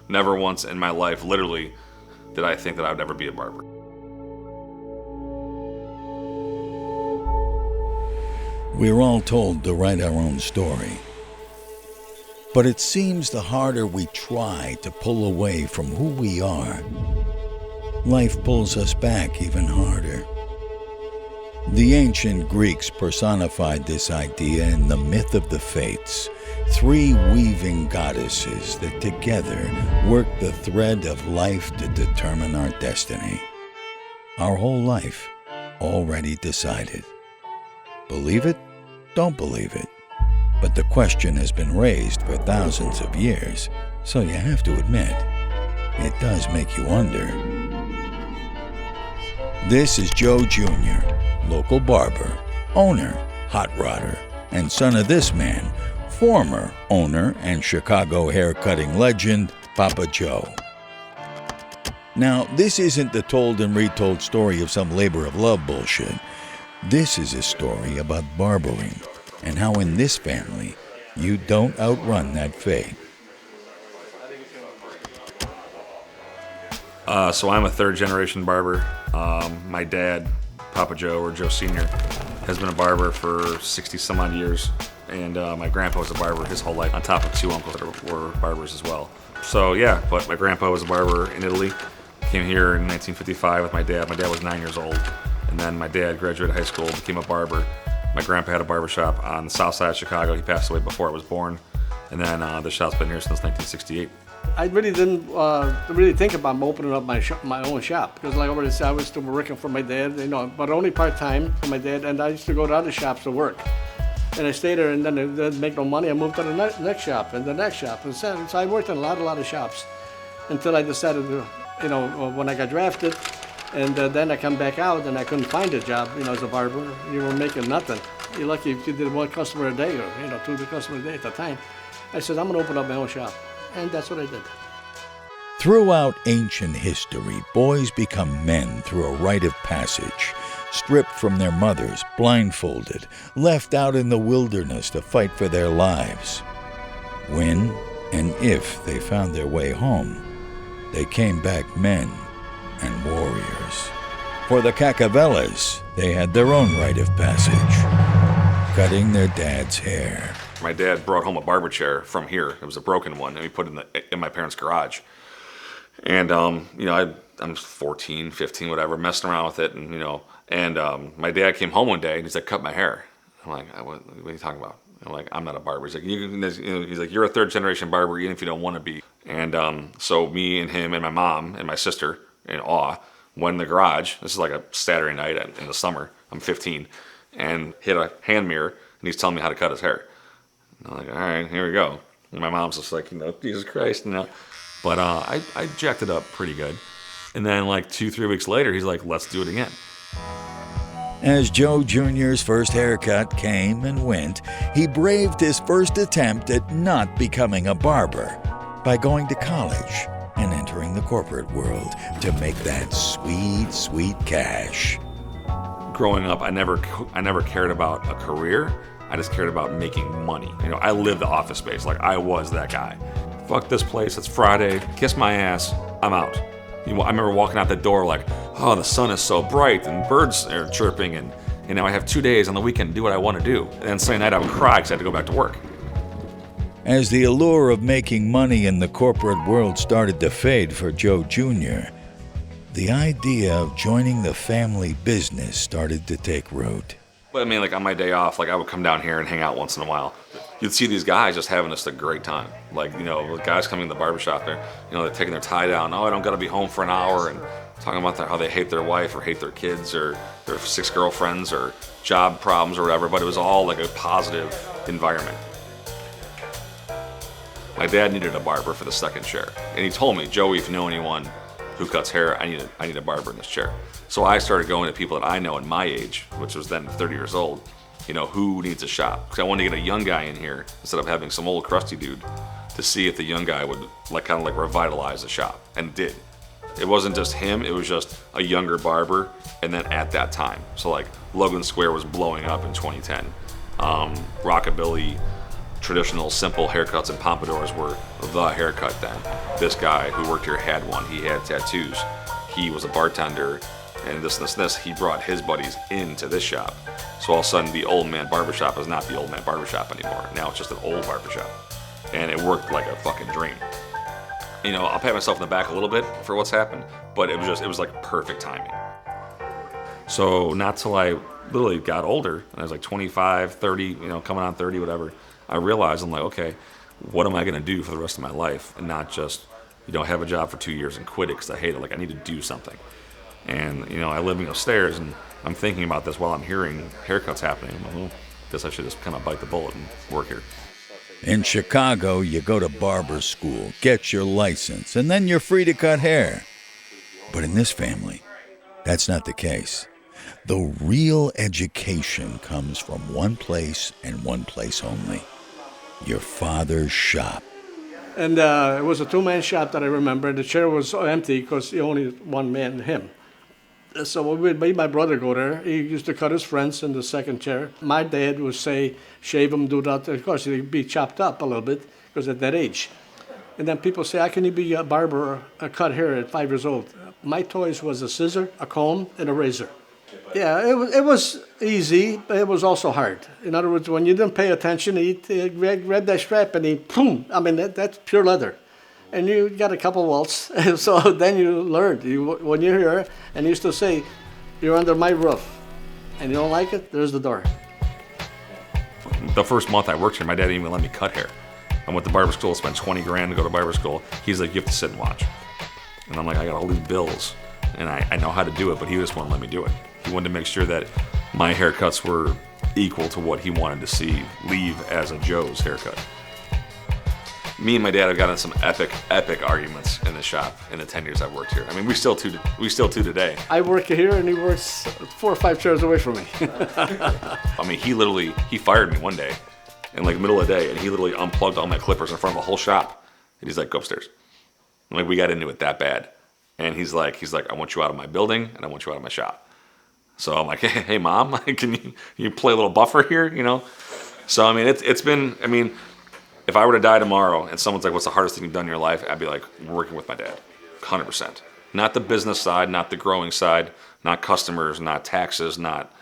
Never once in my life, literally, did I think that I would ever be a barber. We're all told to write our own story. But it seems the harder we try to pull away from who we are, life pulls us back even harder. The ancient Greeks personified this idea in the myth of the Fates, 3 weaving goddesses that together work the thread of life to determine our destiny. Our whole life already decided. Believe it? Don't believe it. But the question has been raised for thousands of years, so you have to admit, it does make you wonder. This is Joe Jr., local barber, owner, hot rodder, and son of this man, former owner and Chicago haircutting legend, Papa Joe. Now, this isn't the told and retold story of some labor of love bullshit. This is a story about barbering and how in this family, you don't outrun that fate. So I'm a 3rd-generation barber. My dad, Papa Joe, or Joe Sr., has been a barber for 60-some-odd years. And my grandpa was a barber his whole life, on top of 2 uncles that were barbers as well. So yeah, but my grandpa was a barber in Italy. Came here in 1955 with my dad. My dad was 9 years old. And then my dad graduated high school, became a barber. My grandpa had a barbershop on the south side of Chicago. He passed away before I was born. And then the shop's been here since 1968. I really didn't really think about opening up my own shop because, like I already said, I was still working for my dad, but only part-time for my dad. And I used to go to other shops to work. And I stayed there, and then I didn't make no money. I moved to the next shop and the next shop. And so I worked in a lot of shops until I decided to, when I got drafted, and then I come back out and I couldn't find a job, as a barber. You were making nothing. You're lucky if you did 1 customer a day or, 2 customers a day at the time. I said, I'm going to open up my own shop. And that's what I did. Throughout ancient history, boys become men through a rite of passage, stripped from their mothers, blindfolded, left out in the wilderness to fight for their lives. When and if they found their way home, they came back men and warriors. For the Cacavellas, they had their own rite of passage, cutting their dad's hair. My dad brought home a barber chair from here. It was a broken one, and we put it in my parents' garage. And, I'm 14, 15, whatever, messing around with it, and my dad came home one day, and he's like, cut my hair. I'm like, what are you talking about? I'm like, I'm not a barber. He's like, he's like, you're a 3rd-generation barber, even if you don't want to be. And so me and him and my mom and my sister, in awe, went in the garage. This is like a Saturday night in the summer. I'm 15, and hit a hand mirror, and he's telling me how to cut his hair. And I'm like, all right, here we go. And my mom's just like, Jesus Christ, But I jacked it up pretty good. And then like 2-3 weeks later, he's like, let's do it again. As Joe Jr.'s first haircut came and went, he braved his first attempt at not becoming a barber by going to college and entering the corporate world to make that sweet, sweet cash. Growing up, I never cared about a career. I just cared about making money. I lived the office space. Like, I was that guy. Fuck this place, it's Friday, kiss my ass, I'm out. I remember walking out the door like, oh, the sun is so bright and birds are chirping and I have 2 days on the weekend to do what I want to do. And then Sunday night I would cry because I had to go back to work. As the allure of making money in the corporate world started to fade for Joe Jr., the idea of joining the family business started to take root. But like on my day off, I would come down here and hang out once in a while. You'd see these guys just having just a great time. The guys coming to the barbershop, they're taking their tie down. Oh, I don't got to be home for an hour, and talking about how they hate their wife or hate their kids or their 6 girlfriends or job problems or whatever. But it was all like a positive environment. My dad needed a barber for the 2nd chair, and he told me, Joey, if you know anyone who cuts hair, I need a barber in this chair. So I started going to people that I know in my age, which was then 30 years old, who needs a shop. Because I wanted to get a young guy in here instead of having some old crusty dude to see if the young guy would kind of revitalize the shop, and did. It wasn't just him, it was just a younger barber, and then at that time. So Logan Square was blowing up in 2010. Rockabilly traditional, simple haircuts and pompadours were the haircut then. This guy who worked here had one. He had tattoos. He was a bartender, and this. He brought his buddies into this shop. So all of a sudden, the old man barbershop is not the old man barbershop anymore. Now it's just an old barbershop. And it worked like a fucking dream. You know, I'll pat myself in the back a little bit for what's happened, but it was like perfect timing. So not till I literally got older, and I was like 25, 30, you know, coming on 30, whatever, I realized, I'm like, okay, what am I going to do for the rest of my life? And not just, you know, have a job for 2 years and quit it because I hate it. Like, I need to do something. And, you know, I live upstairs, and I'm thinking about this while I'm hearing haircuts happening. I'm like, well, I guess I should just kind of bite the bullet and work here. In Chicago, you go to barber school, get your license, and then you're free to cut hair. But in this family, that's not the case. The real education comes from one place and one place only: your father's shop. And it was a two-man shop that I remember. The chair was empty because only one man, him. So we would make my brother go there. He used to cut his friends in the second chair. My dad would say, shave him, do that. Of course, he'd be chopped up a little bit because at that age. And then people say, how can you be a barber, a cut hair at 5 years old? My toys was a scissor, a comb, and a razor. Yeah, it was easy, but it was also hard. In other words, when you didn't pay attention, he'd grab that strap and he'd, boom. I mean, that's pure leather. And you got a couple welts, so then you learned. When you're here, and he used to say, you're under my roof, and you don't like it, there's the door. The first month I worked here, my dad didn't even let me cut hair. I went to barber school, spent 20 grand to go to barber school. He's like, you have to sit and watch. And I'm like, I got all these bills, and I know how to do it, but he just wouldn't let me do it. He wanted to make sure that my haircuts were equal to what he wanted to see leave as a Joe's haircut. Me and my dad have gotten some epic arguments in the shop in the 10 years I've worked here. I mean, we still do today. I work here, and he works 4 or 5 chairs away from me. I mean, he fired me one day in like the middle of the day, and he literally unplugged all my clippers in front of the whole shop. And he's like, go upstairs. I'm like, we got into it that bad. And he's like, I want you out of my building, and I want you out of my shop. So I'm like, hey, Mom, can you play a little buffer here, you know? So, I mean, it's been, I mean, if I were to die tomorrow and someone's like, what's the hardest thing you've done in your life? I'd be like, working with my dad, 100%. Not the business side, not the growing side, not customers, not taxes, not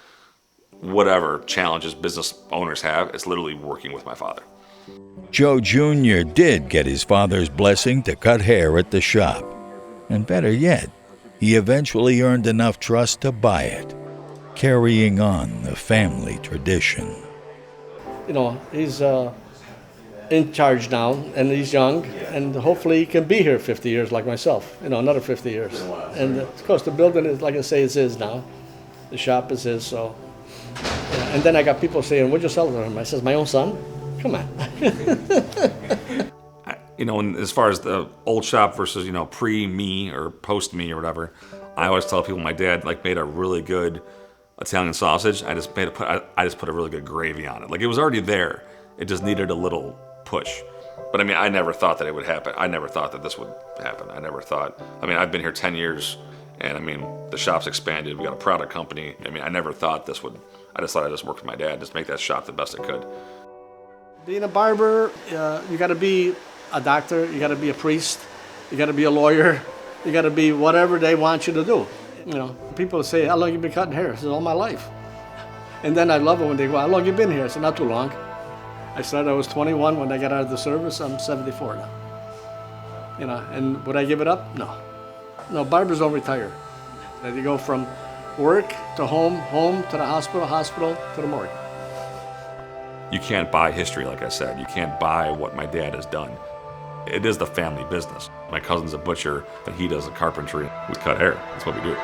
whatever challenges business owners have. It's literally working with my father. Joe Jr. did get his father's blessing to cut hair at the shop. And better yet, he eventually earned enough trust to buy it, carrying on the family tradition. You know, he's in charge now, and he's young, and hopefully he can be here 50 years like myself, you know, another 50 years. And of course, the building is, like I say, is his now. The shop is his, so. Yeah. And then I got people saying, what'd you sell to him? I says, my own son? Come on. You know, and as far as the old shop versus, you know, pre-me or post-me or whatever, I always tell people my dad, like, made a really good Italian sausage. I just put a really good gravy on it. Like, it was already there. It just needed a little push. But I mean, I never thought that it would happen. I never thought that this would happen. I never thought, I mean, I've been here 10 years, and I mean, the shop's expanded. We got a product company. I mean, I never thought this would, I just thought I'd just work with my dad, just make that shop the best it could. Being a barber, you got to be a doctor, you got to be a priest, you got to be a lawyer, you got to be whatever they want you to do. You know, people say, how long you been cutting hair? I said, all my life. And then I love it when they go, how long you been here? I said, not too long. I started, I was 21 when I got out of the service. I'm 74 now. You know, and would I give it up? No. No, barbers don't retire. You go from work to home, home to the hospital to the morgue. You can't buy history, like I said. You can't buy what my dad has done. It is the family business. My cousin's a butcher, and he does the carpentry. We cut hair. That's what we do.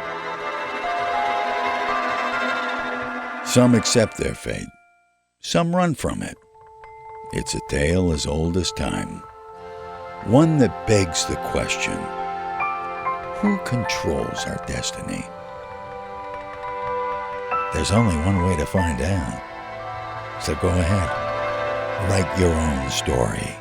Some accept their fate. Some run from it. It's a tale as old as time. One that begs the question, who controls our destiny? There's only one way to find out. So go ahead, write your own story.